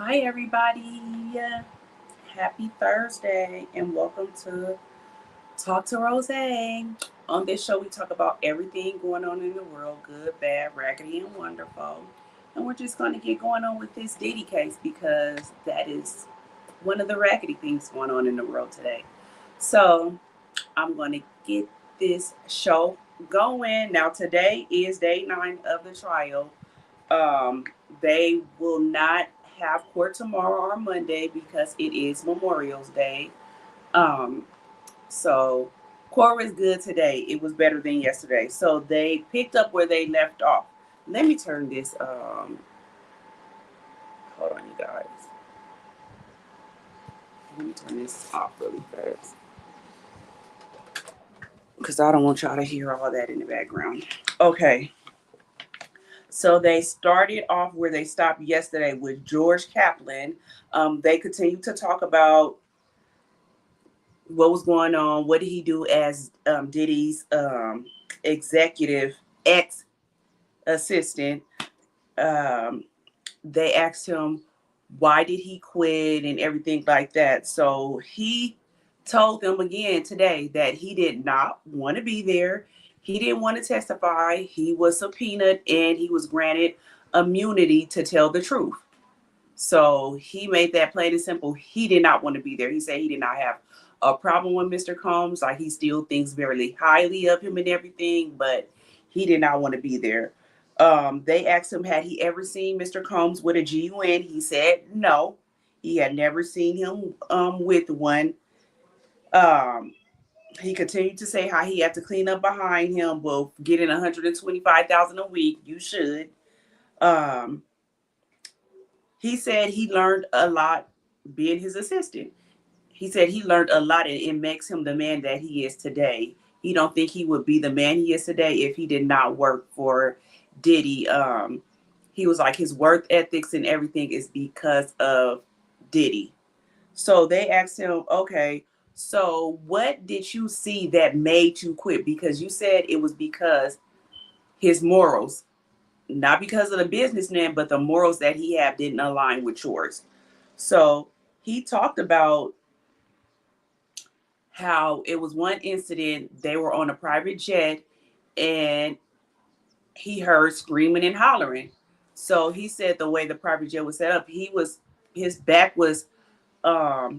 Hi, everybody. Happy Thursday, and welcome to Talk to Rose. On this show, we talk about everything going on in the world good, bad, raggedy, and wonderful. And we're just going to get going on with this Diddy case because that is one of the raggedy things going on in the world today. So, I'm going to get this show going. Now, today is day 9 of the trial. Um, they will not have court tomorrow or Monday because it is Memorial's Day. Um, so court was good today. It was better than yesterday. So they picked up where they left off. Let me turn this. Hold on, you guys. Let me turn this off really fast because I don't want y'all to hear all that in the background. Okay. So they started off where they stopped yesterday with George Kaplan. They continued to talk about what was going on. What did he do as Diddy's executive ex assistant? Um, they asked him why did he quit and everything like that. So he told them again today that he did not want to be there. He didn't want to testify. He was subpoenaed and he was granted immunity to tell the truth. So he made that plain and simple. He did not want to be there. He said he did not have a problem with Mr. Combs. Like he still thinks very highly of him and everything, but he did not want to be there. They asked him, had he ever seen Mr. Combs with a GUN? He said no. He had never seen him with one. Um, he continued to say how he had to clean up behind him, but getting 125,000 a week, you should. Um, he said he learned a lot being his assistant. He said he learned a lot and it makes him the man that he is today. He don't think he would be the man he is today if he did not work for Diddy. He was like his work ethics and everything is because of Diddy. So they asked him, okay, so what did you see that made you quit? Because you said it was because his morals, not because of the businessman, but the morals that he had didn't align with yours. So he talked about how it was one incident they were on a private jet and he heard screaming and hollering. So he said the way the private jet was set up, his back was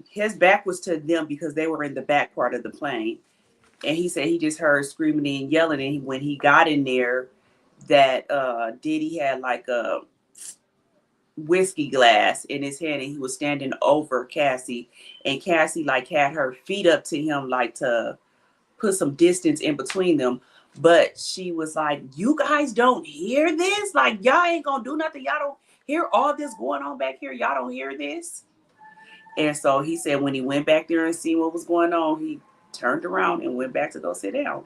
his back was to them because they were in the back part of the plane. And he said he just heard screaming and yelling. And when he got in there, that Diddy had like a whiskey glass in his hand and he was standing over Cassie. And Cassie like had her feet up to him like to put some distance in between them. But she was like, you guys don't hear this? Like, y'all ain't gonna do nothing. Y'all don't hear all this going on back here. Y'all don't hear this? And so he said when he went back there and see what was going on, he turned around and went back to go sit down.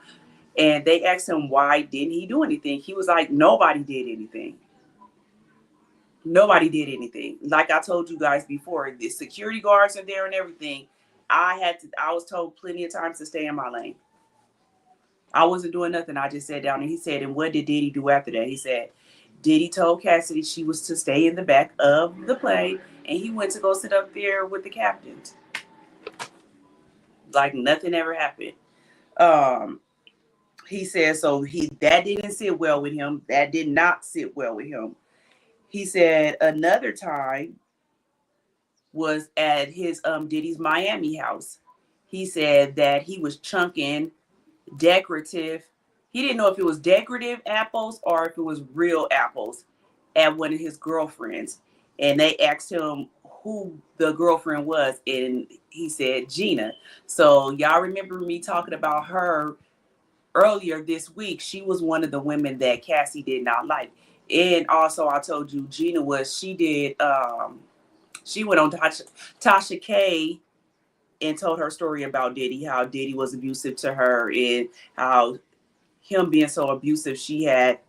And they asked him why didn't he do anything? He was like, nobody did anything. Nobody did anything. Like I told you guys before, the security guards are there and everything. I was told plenty of times to stay in my lane. I wasn't doing nothing. I just sat down and he said, and what did Diddy do after that? He said, Diddy told Cassidy she was to stay in the back of the plane and he went to go sit up there with the captains. Like nothing ever happened. Um, he said so he that didn't sit well with him. That did not sit well with him. He said another time was at his Diddy's Miami house. He said that he was chunking decorative. He didn't know if it was decorative apples or if it was real apples at one of his girlfriends. And they asked him who the girlfriend was, and he said Gina. So y'all remember me talking about her earlier this week. She was one of the women that Cassie did not like. And also I told you Gina was she went on Tasha K and told her story about Diddy, how Diddy was abusive to her and how him being so abusive, she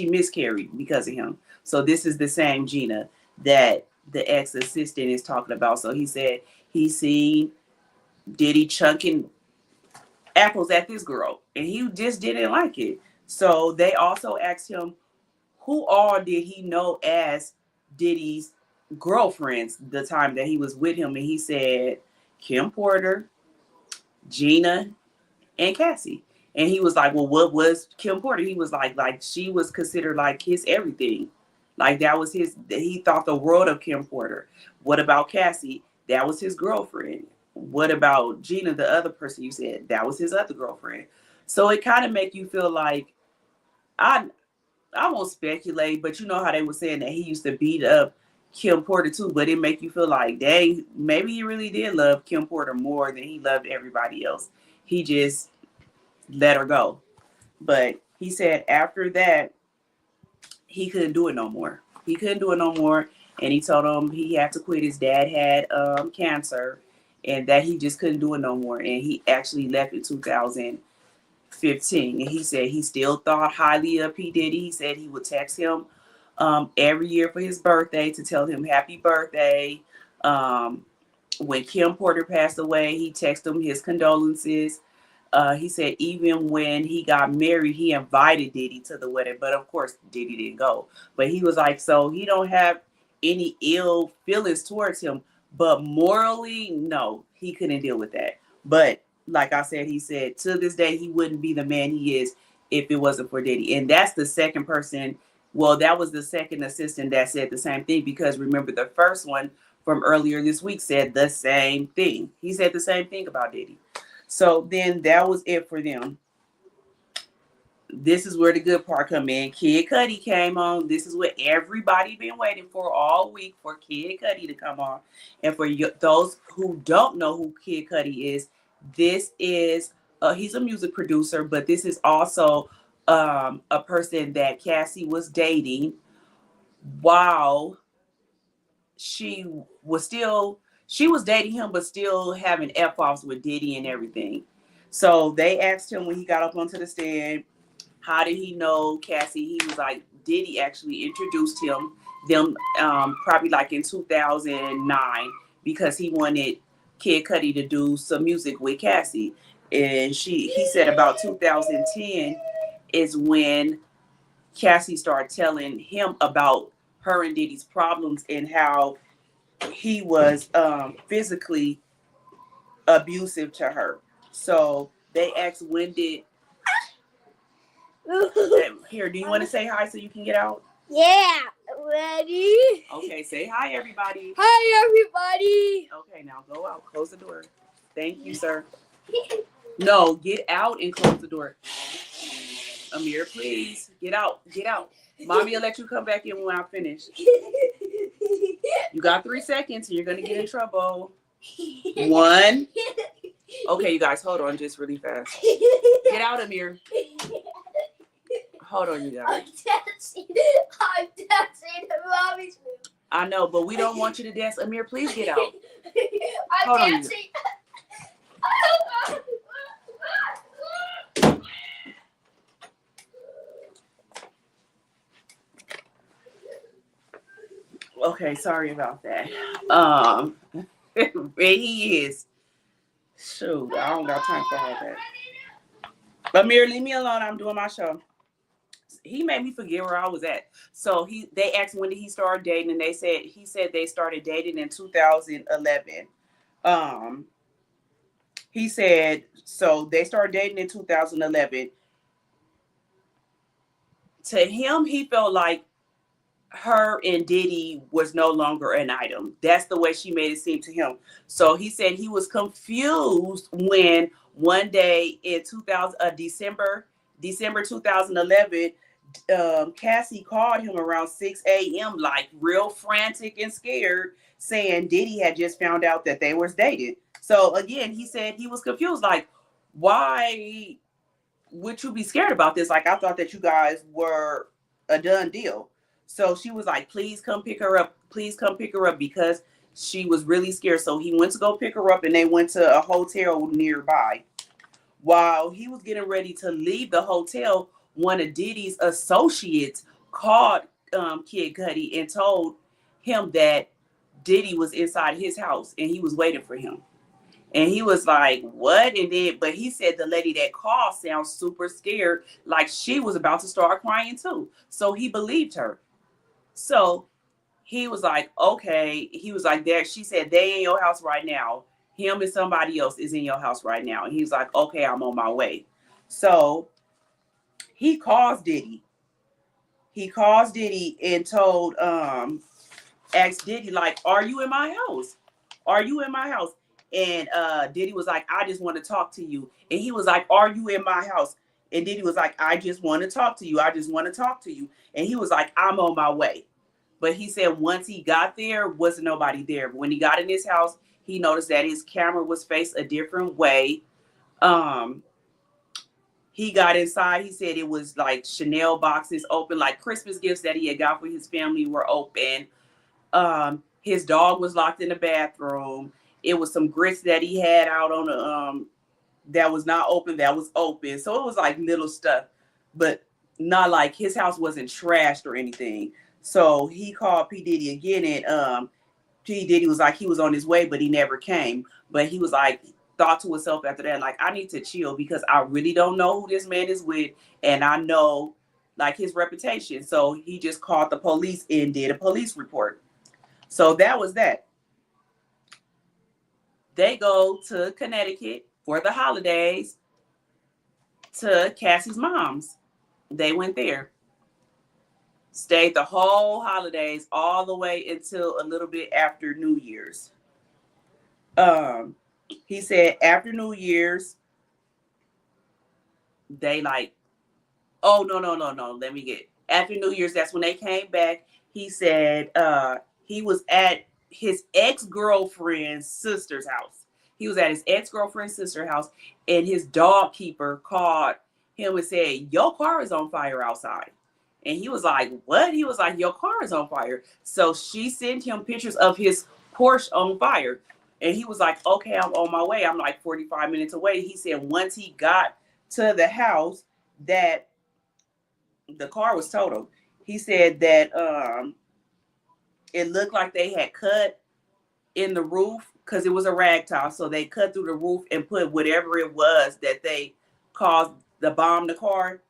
miscarried because of him. So this is the same Gina that the ex-assistant is talking about. So he said he seen Diddy chunking apples at this girl and he just didn't like it. So they also asked him who all did he know as Diddy's girlfriends the time that he was with him, and he said Kim Porter, Gina, and Cassie. And he was like, well, what was Kim Porter? He was like she was considered like his everything. Like that was his, he thought the world of Kim Porter. What about Cassie? That was his girlfriend. What about Gina, the other person you said? That was his other girlfriend. So it kind of make you feel like, I I won't speculate, but you know how they were saying that he used to beat up Kim Porter too, but it make you feel like, dang, maybe he really did love Kim Porter more than he loved everybody else. He just let her go. But he said after that, he couldn't do it no more. He couldn't do it no more. And he told him he had to quit. His dad had cancer and that he just couldn't do it no more. And he actually left in 2015. And he said he still thought highly of P. Diddy. He said he would text him every year for his birthday to tell him happy birthday. When Kim Porter passed away, he texted him his condolences. He said even when he got married, he invited Diddy to the wedding, but of course Diddy didn't go. But he was like, so he don't have any ill feelings towards him, but morally, no, he couldn't deal with that. But like I said, he said to this day he wouldn't be the man he is if it wasn't for Diddy. And that's the second person. Well, that was the second assistant that said the same thing, because remember the first one from earlier this week said the same thing. He said the same thing about Diddy. So then that was it for them. This is where the good part come in. Kid Cudi came on. This is what everybody been waiting for all week, for Kid Cudi to come on. And for those who don't know who Kid Cudi is, this is he's a music producer, but this is also a person that Cassie was dating while she was dating him, but still having F-offs with Diddy and everything. So they asked him when he got up onto the stand, how did he know Cassie? He was like, Diddy actually introduced them probably like in 2009, because he wanted Kid Cudi to do some music with Cassie. And he said about 2010 is when Cassie started telling him about her and Diddy's problems and how he was physically abusive to her. So they asked, when did here, do you want to say hi so you can get out? Yeah, ready? Okay, say hi everybody. Hi everybody. Okay, now go out, close the door. Thank you, sir. No, get out and close the door. Amir, please get out. Mommy will let you come back in when I finish. You got 3 seconds and you're gonna get in trouble. 1. Okay, you guys, hold on just really fast. Get out, Amir. Hold on, you guys. I'm dancing the mommy's room. I know, but we don't want you to dance. Amir, please get out. I'm Hold on, dancing. Okay, sorry about that. Where he is. Shoot, I don't got time for all that. Amir, leave me alone. I'm doing my show. He made me forget where I was at. So they asked when did he start dating, and he said they started dating in 2011. He said so they started dating in 2011. To him, he felt like her and Diddy was no longer an item. That's the way she made it seem to him. So he said he was confused when one day in December 2011, Cassie called him around 6 a.m. like real frantic and scared, saying Diddy had just found out that they was dating. So again, he said he was confused, like, why would you be scared about this? Like, I thought that you guys were a done deal. So she was like, please come pick her up, because she was really scared. So he went to go pick her up, and they went to a hotel nearby. While he was getting ready to leave the hotel, one of Diddy's associates called Kid Cudi and told him that Diddy was inside his house and he was waiting for him. And he was like, what? But he said the lady that called sounds super scared, like she was about to start crying too. So he believed her. So he was like, okay. He was like, there. She said, they in your house right now. Him and somebody else is in your house right now. And he was like, okay, I'm on my way. So he calls Diddy. He calls Diddy and asked Diddy, like, are you in my house? Are you in my house? And Diddy was like, I just want to talk to you. And he was like, are you in my house? And Diddy was like, I just want to talk to you. I just want to talk to you. And he was like, I'm on my way. But he said once he got there, wasn't nobody there. But when he got in his house, he noticed that his camera was faced a different way. Um, he got inside. He said it was like Chanel boxes open, like Christmas gifts that he had got for his family were open. His dog was locked in the bathroom. It was some grits that he had out on the that was not open, that was open. So it was like little stuff, but not like his house wasn't trashed or anything. So he called P. Diddy again, and P. Diddy was like he was on his way, but he never came. But he was like, thought to himself after that, like, I need to chill because I really don't know who this man is with, and I know like his reputation. So he just called the police and did a police report. So that was that. They go to Connecticut for the holidays to Cassie's mom's. They went there. Stayed the whole holidays all the way until a little bit after New Year's. He said after New Year's, they like, oh no. Let me get after New Year's, that's when they came back. He said he was at his ex-girlfriend's sister's house. He was at his ex-girlfriend's sister's house, and his dog keeper called him and said, your car is on fire outside. And he was like, what? He was like, your car is on fire. So she sent him pictures of his Porsche on fire. And he was like, okay, I'm on my way. I'm like 45 minutes away. He said once he got to the house that the car was totaled. He said that it looked like they had cut in the roof because it was a rag tile. So they cut through the roof and put whatever it was that they caused the bomb the car.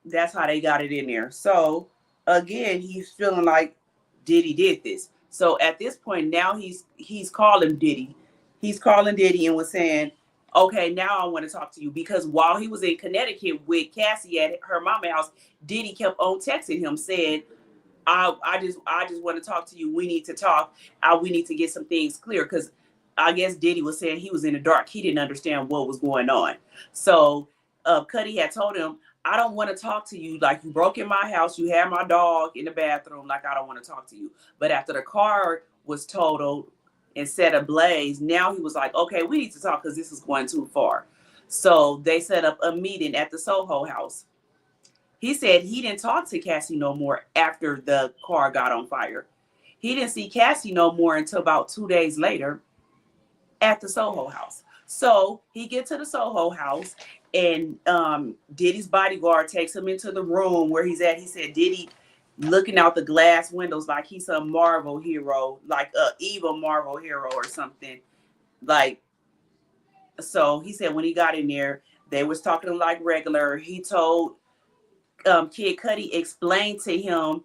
That's how they got it in there. So again, he's feeling like Diddy did this. So at this point now he's calling Diddy. He's calling Diddy and was saying, okay, now I want to talk to you. Because while he was in Connecticut with Cassie at her mama's house, Diddy kept on texting him saying, I just want to talk to you. We need to talk. We need to get some things clear. Because I guess Diddy was saying he was in the dark. He didn't understand what was going on. So Cuddy had told him, I don't want to talk to you. Like, you broke in my house. You had my dog in the bathroom. Like, I don't want to talk to you. But after the car was totaled and set ablaze, now he was like, okay, we need to talk because this is going too far. So they set up a meeting at the Soho house. He said he didn't talk to Cassie no more after the car got on fire. He didn't see Cassie no more until about 2 days later at the Soho house. So he gets to the Soho house, and Diddy's bodyguard takes him into the room where he's at. He said Diddy looking out the glass windows like he's some Marvel hero, like a evil Marvel hero or something. Like, so he said when he got in there, they was talking like regular. He told Kid Cudi explained to him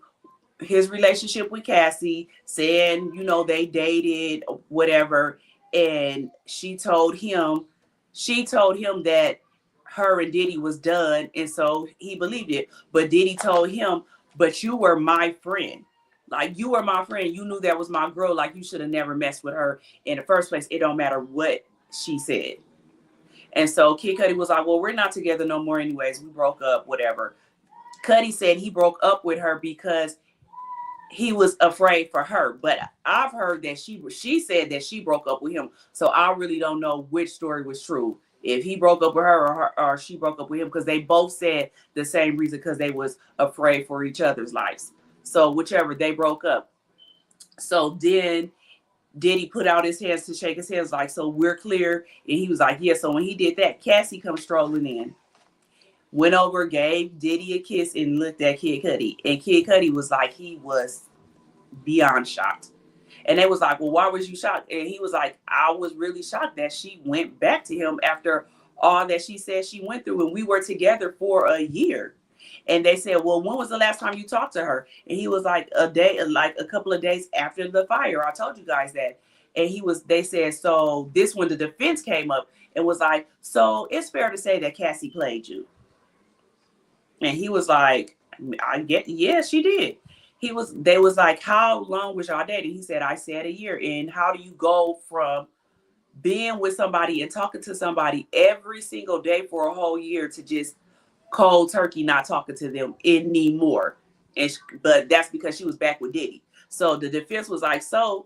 his relationship with Cassie, saying, you know, they dated, whatever. And she told him that her and Diddy was done. And so he believed it. But Diddy told him, but you were my friend. Like, you were my friend. You knew that was my girl. Like, you should have never messed with her in the first place. It don't matter what she said. And so Kid Cudi was like, well, we're not together no more anyways. We broke up, whatever. Cudi said he broke up with her because he was afraid for her. But I've heard that she said that she broke up with him. So I really don't know which story was true. If he broke up with her or she broke up with him, because they both said the same reason, because they was afraid for each other's lives. So whichever, they broke up. So then Diddy put out his hands to shake his hands like, so we're clear. And he was like, yeah. So when he did that, Cassie comes strolling in. Went over, gave Diddy a kiss, and looked at Kid Cudi. And Kid Cudi was like, he was beyond shocked. And they was like, well, why was you shocked? And he was like, I was really shocked that she went back to him after all that she said she went through. And we were together for a year. And they said, well, when was the last time you talked to her? And he was like, a couple of days after the fire. I told you guys that. And they said, so this when the defense came up and was like, so it's fair to say that Cassie played you. And he was like, yeah, she did. They was like, how long was y'all dating? He said, I said a year. And how do you go from being with somebody and talking to somebody every single day for a whole year to just cold turkey not talking to them anymore? But that's because she was back with Diddy. So the defense was like, so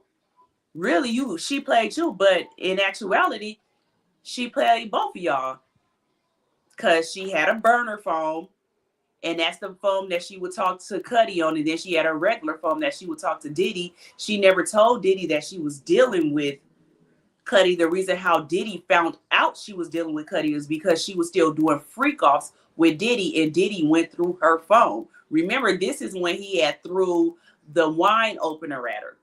really she played you, but in actuality, she played both of y'all because she had a burner phone. And that's the phone that she would talk to Cuddy on. And then she had a regular phone that she would talk to Diddy. She never told Diddy that she was dealing with Cuddy. The reason how Diddy found out she was dealing with Cuddy is because she was still doing freak offs with Diddy. And Diddy went through her phone. Remember, this is when he had threw the wine opener at her.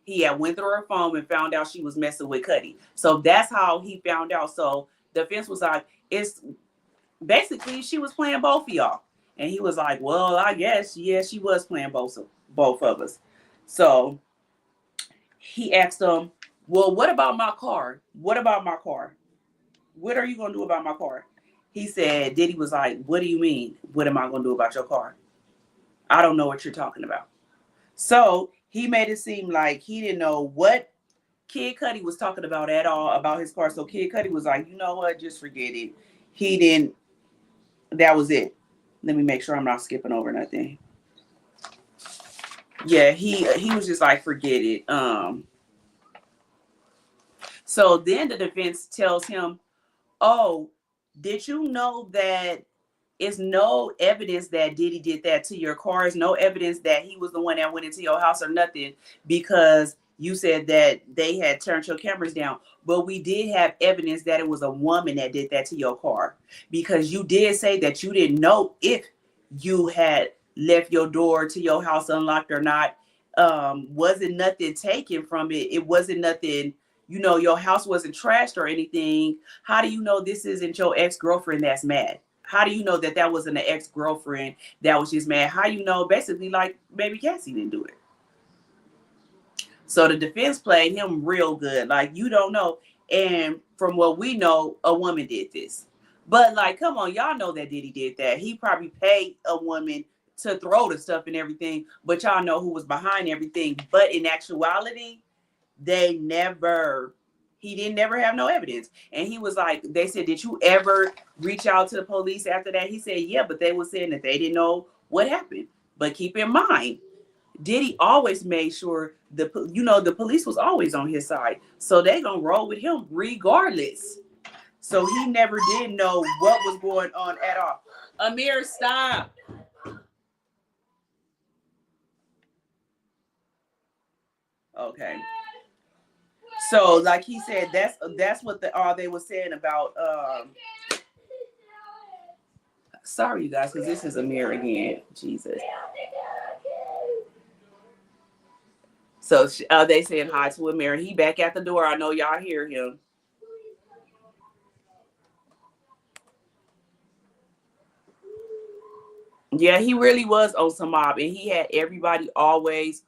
He had went through her phone and found out she was messing with Cuddy. So that's how he found out. So the defense was like, it's basically she was playing both of y'all. And he was like, well, I guess, yeah, she was playing both of us. So he asked him, well, what about my car? What about my car? What are you going to do about my car? He said, Diddy was like, what do you mean? What am I going to do about your car? I don't know what you're talking about. So he made it seem like he didn't know what Kid Cudi was talking about at all about his car. So Kid Cudi was like, you know what? Just forget it. He didn't. That was it. Let me make sure I'm not skipping over nothing. Yeah, he was just like, forget it. So then the defense tells him, oh, did you know that it's no evidence that Diddy did that to your car? It's no evidence that he was the one that went into your house or nothing, because you said that they had turned your cameras down. But we did have evidence that it was a woman that did that to your car, because you did say that you didn't know if you had left your door to your house unlocked or not. Wasn't nothing taken from it. It wasn't nothing, your house wasn't trashed or anything. How do you know this isn't your ex-girlfriend that's mad? How do you know that that wasn't an ex-girlfriend that was just mad? How you know, basically, like, baby Cassie didn't do it? So the defense played him real good. Like, you don't know. And from what we know, a woman did this. But, like, come on, y'all know that Diddy did that. He probably paid a woman to throw the stuff and everything, but y'all know who was behind everything. But in actuality, he didn't never have no evidence. And he was like, they said, did you ever reach out to the police after that? He said, yeah, but they were saying that they didn't know what happened. But keep in mind, Diddy always made sure the police was always on his side. So they gonna roll with him regardless. So he never did know what was going on at all. Amir, stop. Okay. So like he said, that's what they were saying about sorry you guys, because this is Amir again. Jesus. So they saying hi to Amir. He back at the door. I know y'all hear him. Yeah, he really was on some mob, and he had everybody always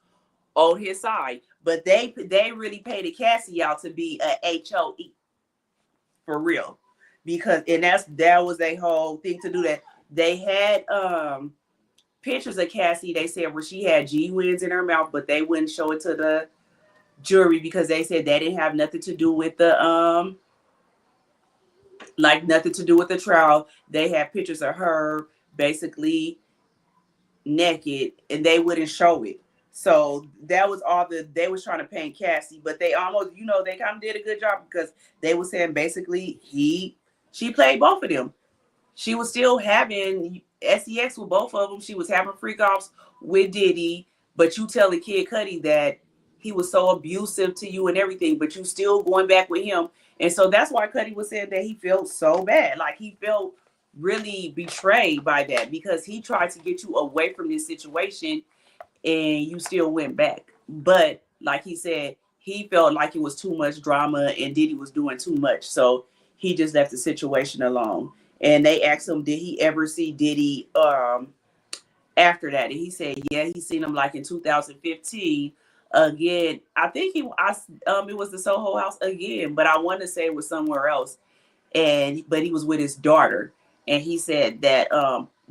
on his side. But they really paid the Cassie out to be a HOE for real, because that was a whole thing to do that. They had pictures of Cassie, they said, where she had G-Wins in her mouth, but they wouldn't show it to the jury because they said that didn't have nothing to do with the nothing to do with the trial. They had pictures of her basically naked, and they wouldn't show it. So that was all they was trying to paint Cassie, but they almost, they kind of did a good job, because they were saying basically she played both of them. She was still having sex with both of them. She was having freak offs with Diddy, but you tell the Kid Cudi that he was so abusive to you and everything, but you still going back with him. And so that's why Cudi was saying that he felt so bad. Like, he felt really betrayed by that, because he tried to get you away from this situation and you still went back. But like he said, he felt like it was too much drama and Diddy was doing too much. So he just left the situation alone. And they asked him, did he ever see Diddy after that? And he said, yeah, he seen him like in 2015 again. I think it was the Soho House again, but I want to say it was somewhere else. But he was with his daughter, and he said that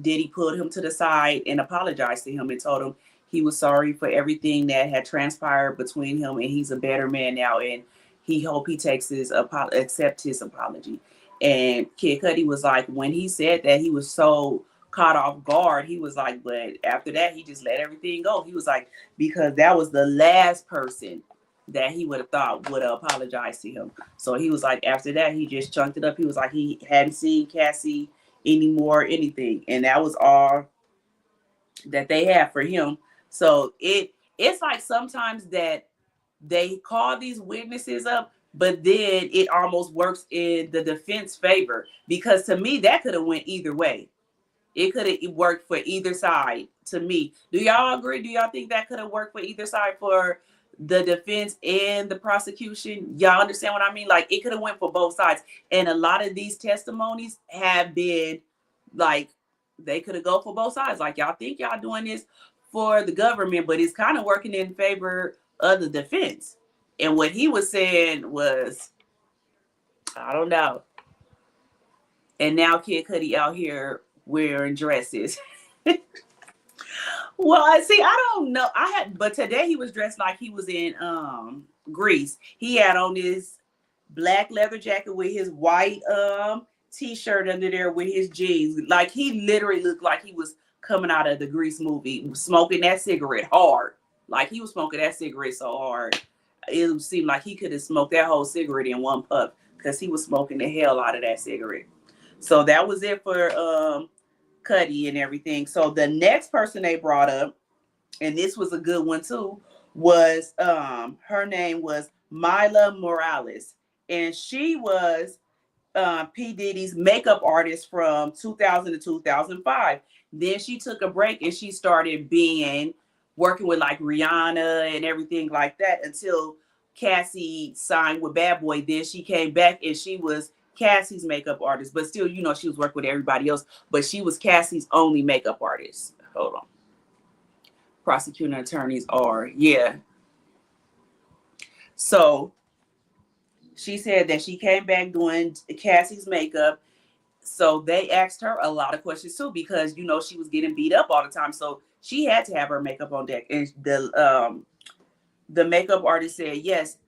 Diddy pulled him to the side and apologized to him and told him he was sorry for everything that had transpired between him, and he's a better man now, and he hope he takes accept his apology. And Kid Cudi was like, when he said that, he was so caught off guard. He was like, but after that, he just let everything go. He was like, because that was the last person that he would have thought would have apologized to him. So he was like, after that, he just chunked it up. He was like, he hadn't seen Cassie anymore, anything. And that was all that they had for him. So it's like sometimes that they call these witnesses up, but then it almost works in the defense favor. Because to me, that could have went either way. It could have worked for either side to me. Do y'all agree? Do y'all think that could have worked for either side, for the defense and the prosecution? Y'all understand what I mean? Like, it could have went for both sides. And a lot of these testimonies have been like, they could have go for both sides. Like, y'all think y'all doing this for the government, but it's kind of working in favor of the defense. And what he was saying was, I don't know. And now Kid Cudi out here wearing dresses. Well, I see. I don't know. But today he was dressed like he was in Greece. He had on this black leather jacket with his white t-shirt under there with his jeans. Like, he literally looked like he was coming out of the Grease movie, smoking that cigarette hard. Like, he was smoking that cigarette so hard, it seemed like he could have smoked that whole cigarette in one puff, because he was smoking the hell out of that cigarette. So that was it for Cudi and everything. So the next person they brought up, and this was a good one too, was her name was Mila Morales, and she was P. Diddy's makeup artist from 2000 to 2005. Then she took a break and she started working with like Rihanna and everything like that, until Cassie signed with Bad Boy. Then she came back and she was Cassie's makeup artist, but still, she was working with everybody else, but she was Cassie's only makeup artist. Hold on. Prosecuting attorneys are, yeah. So she said that she came back doing Cassie's makeup. So they asked her a lot of questions too, because she was getting beat up all the time. So she had to have her makeup on deck. And the makeup artist said yes,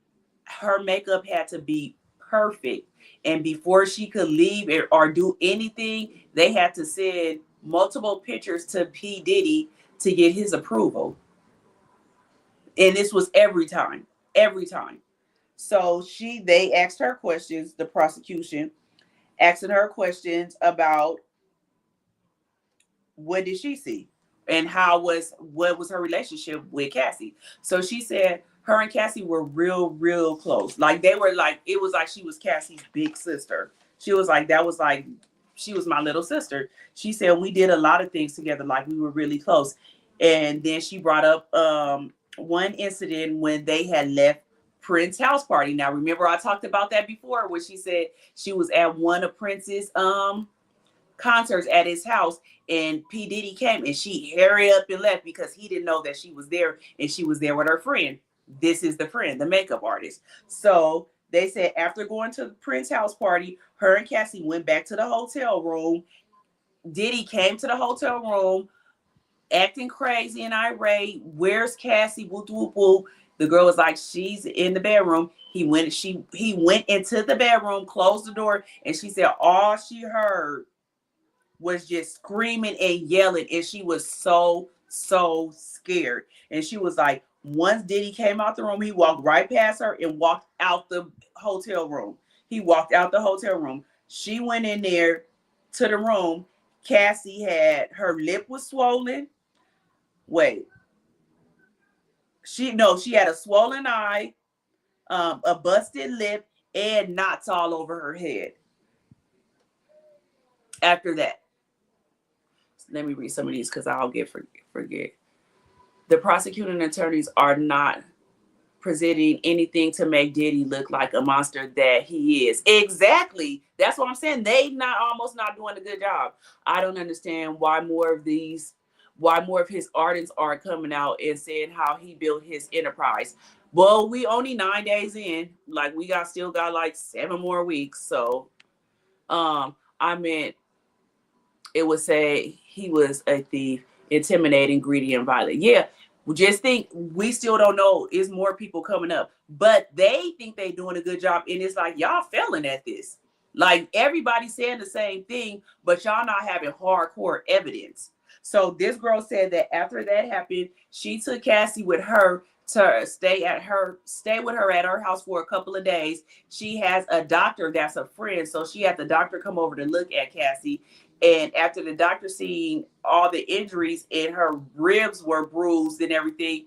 her makeup had to be perfect. And before she could leave or do anything, they had to send multiple pictures to P. Diddy to get his approval. And this was every time. So they asked her questions, the prosecution, asking her questions about what did she see and what was her relationship with Cassie. So she said her and Cassie were real close. Like, they were like, it was like she was Cassie's big sister. She was like, she was my little sister. She said we did a lot of things together, like we were really close. And then she brought up one incident when they had left Prince's house party. Now, remember I talked about that before, where she said she was at one of Prince's concerts at his house, and P. Diddy came and she hurried up and left because he didn't know that she was there, and she was there with her friend. This is the friend, the makeup artist. So they said after going to the Prince house party, her and Cassie went back to the hotel room. Diddy came to the hotel room acting crazy and irate. Where's Cassie? Whoop, whoop, whoop. The girl was like, she's in the bedroom. He went into the bedroom, closed the door, and she said all she heard was just screaming and yelling, and she was so scared. And she was like, once Diddy came out the room, he walked right past her and walked out the hotel room. She went in there to the room. Cassie had, her lip was swollen. Wait. She had a swollen eye, a busted lip, and knots all over her head. After that, let me read some of these because I'll forget. The prosecuting attorneys are not presenting anything to make Diddy look like a monster that he is. Exactly. That's what I'm saying. They not almost not doing a good job. I don't understand why more of his artists are coming out and saying how he built his enterprise. Well, we only 9 days in. Like we still got like 7 more weeks. So I meant it would say he was a thief, intimidating, greedy, and violent. Yeah, just think we still don't know. Is more people coming up, but they think they doing a good job, and it's like y'all failing at this. Like everybody's saying the same thing, but y'all not having hardcore evidence. So this girl said that after that happened, she took Cassie with her to stay with her at her house for a couple of days. She has a doctor that's a friend, so she had the doctor come over to look at Cassie. And after the doctor seeing all the injuries and her ribs were bruised and everything,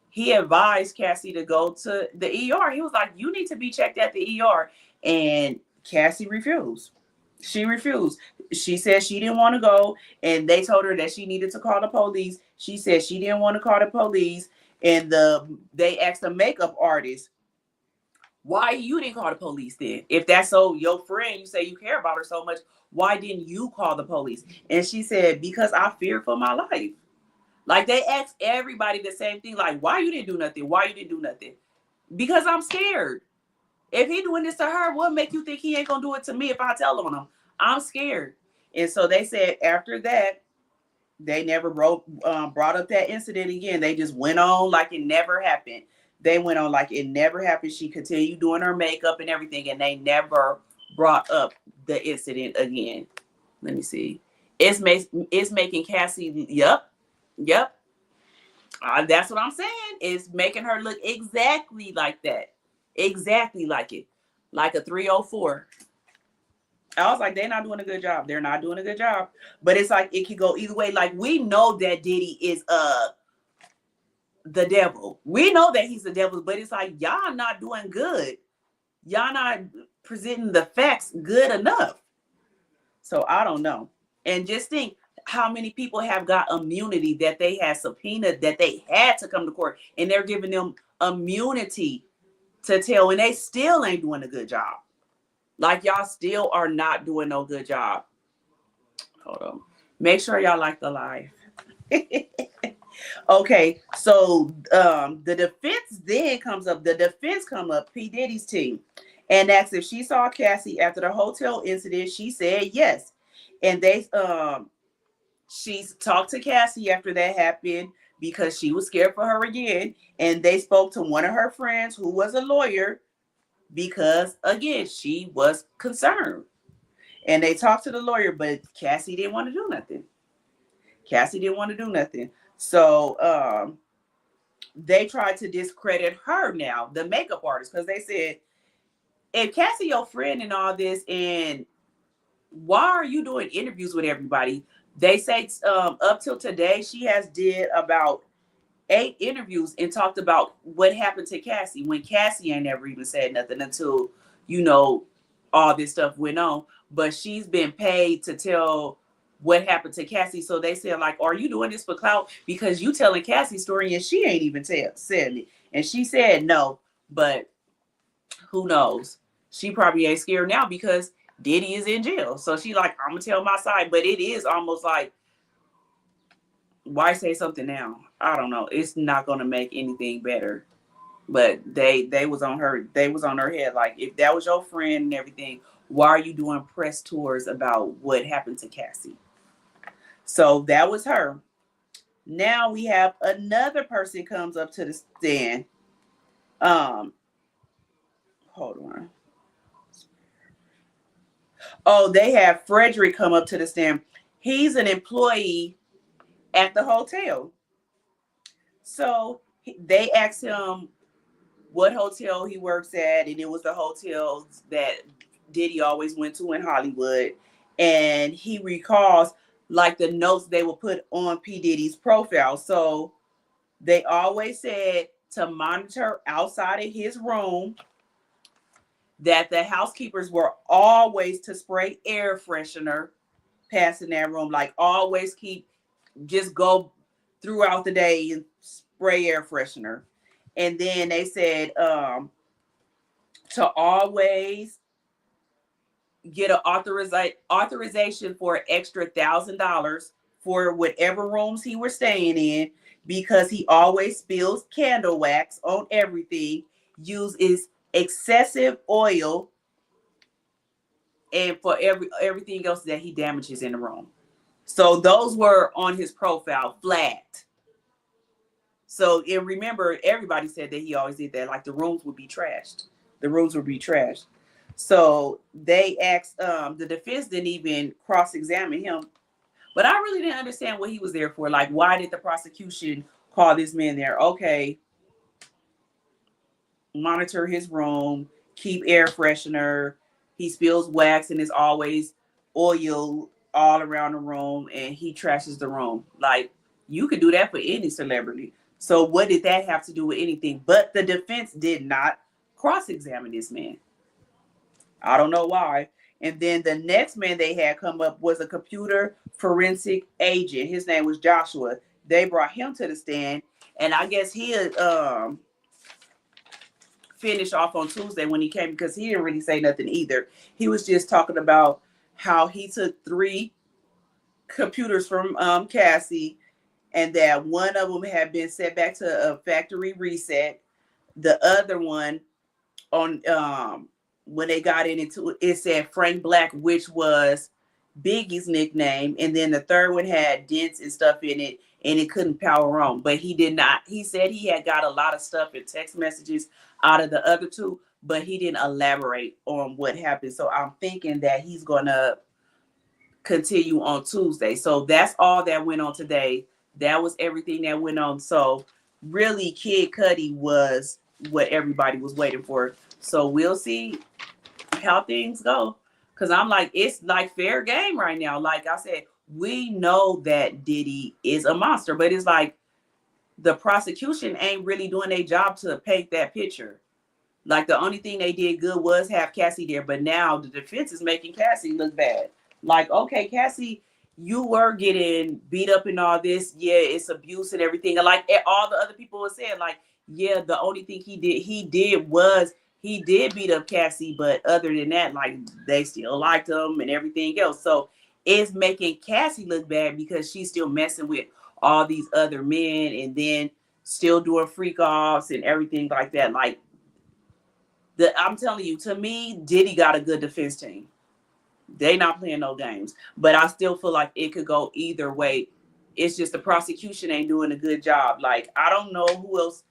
he advised Cassie to go to the ER. He was like, you need to be checked at the ER. And Cassie refused. She refused. She said she didn't want to go. And they told her that she needed to call the police. She said she didn't want to call the police. And they asked the makeup artist, why you didn't call the police then? If that's so your friend, you say you care about her so much, why didn't you call the police? And she said, because I fear for my life. Like they asked everybody the same thing, like, why you didn't do nothing? Why you didn't do nothing? Because I'm scared. If he doing this to her, what make you think he ain't gonna do it to me if I tell on him? I'm scared. And so they said after that, they never brought up that incident again. They just went on like it never happened. They went on like it never happened. She continued doing her makeup and everything, and they never brought up the incident again. Let me see. It's making Cassie. Yep. That's what I'm saying. It's making her look exactly like that. Exactly like it, like a 304. I was like, they're not doing a good job. They're not doing a good job. But it's like it could go either way. Like we know that Diddy is the devil. We know that he's the devil, but it's like y'all not doing good. Y'all not presenting the facts good enough. So I don't know. And just think how many people have got immunity that they had subpoenaed that they had to come to court, and they're giving them immunity to tell, and they still ain't doing a good job. Like y'all still are not doing no good job. Hold on. Make sure y'all like the live. Okay, so the defense then comes up. The defense come up, P. Diddy's team, and asks if she saw Cassie after the hotel incident. She said yes. And she talked to Cassie after that happened because she was scared for her again. And they spoke to one of her friends who was a lawyer because, again, she was concerned. And they talked to the lawyer, but Cassie didn't want to do nothing. Cassie didn't want to do nothing. So they tried to discredit her now, the makeup artist, because they said, if Cassie your friend and all this, and why are you doing interviews with everybody? They say up till today, she has did about 8 interviews and talked about what happened to Cassie when Cassie ain't never even said nothing until, all this stuff went on. But she's been paid to tell what happened to Cassie. So they said, like, are you doing this for clout? Because you telling Cassie's story and she ain't even said it. And she said no, but who knows? She probably ain't scared now because Diddy is in jail. So she like, I'm gonna tell my side, but it is almost like, why say something now? I don't know. It's not gonna make anything better. But they was on her head. Like, if that was your friend and everything, why are you doing press tours about what happened to Cassie? So that was her. Now we have another person comes up to the stand. Hold on. Oh, they have Frederick come up to the stand. He's an employee at the hotel. So they asked him what hotel he works at, and it was the hotel that Diddy always went to in Hollywood. And he recalls like the notes they will put on P. Diddy's profile. So they always said to monitor outside of his room, that the housekeepers were always to spray air freshener passing that room. Like always just go throughout the day and spray air freshener. And then they said to always get an authorization for an extra $1,000 for whatever rooms he was staying in, because he always spills candle wax on everything, uses excessive oil, and for everything else that he damages in the room. So those were on his profile, flagged. So, and remember, everybody said that he always did that. Like the rooms would be trashed. The rooms would be trashed. So they asked, the defense didn't even cross-examine him. But I really didn't understand what he was there for. Like, why did the prosecution call this man there? Okay, monitor his room, keep air freshener. He spills wax and there's always oil all around the room, and he trashes the room. Like, you could do that for any celebrity. So what did that have to do with anything? But the defense did not cross-examine this man. I don't know why. And then the next man they had come up was a computer forensic agent. His name was Joshua. They brought him to the stand, and I guess he finished off on Tuesday when he came, because he didn't really say nothing either. He was just talking about how he took 3 computers from Cassie, and that one of them had been set back to a factory reset. The other one, on when they got into it, it said Frank Black, which was Biggie's nickname, and then the third one had dents and stuff in it, and it couldn't power on. But he did not. He said he had got a lot of stuff in text messages out of the other 2, but he didn't elaborate on what happened. So I'm thinking that he's gonna continue on Tuesday. So that's all that went on today. That was everything that went on. So really, Kid Cudi was what everybody was waiting for. So we'll see how things go. Because I'm like, it's like fair game right now. Like I said, we know that Diddy is a monster, but it's like the prosecution ain't really doing their job to paint that picture. Like the only thing they did good was have Cassie there, but now the defense is making Cassie look bad. Like, okay, Cassie, you were getting beat up and all this. Yeah, it's abuse and everything. Like all the other people were saying, like, yeah, the only thing he did was he did beat up Cassie, but other than that, like, they still liked him and everything else. So it's making Cassie look bad because she's still messing with all these other men and then still doing freak offs and everything like that. Like, I'm telling you, to me, Diddy got a good defense team. They not playing no games, but I still feel like it could go either way. It's just the prosecution ain't doing a good job. Like, I don't know who else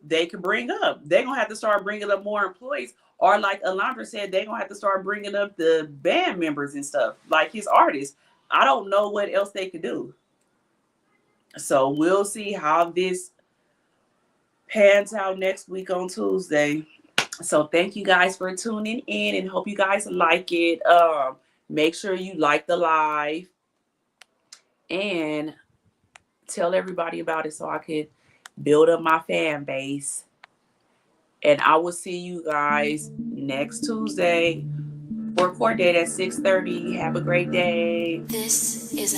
they could bring up. They're going to have to start bringing up more employees. Or like Alondra said, they're going to have to start bringing up the band members and stuff, like his artists. I don't know what else they could do. So we'll see how this pans out next week on Tuesday. So thank you guys for tuning in, and hope you guys like it. Make sure you like the live and tell everybody about it so I can build up my fan base. And I will see you guys next Tuesday for court date at 6:30. Have a great day. This is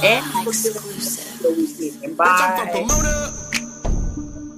an exclusive. Bye.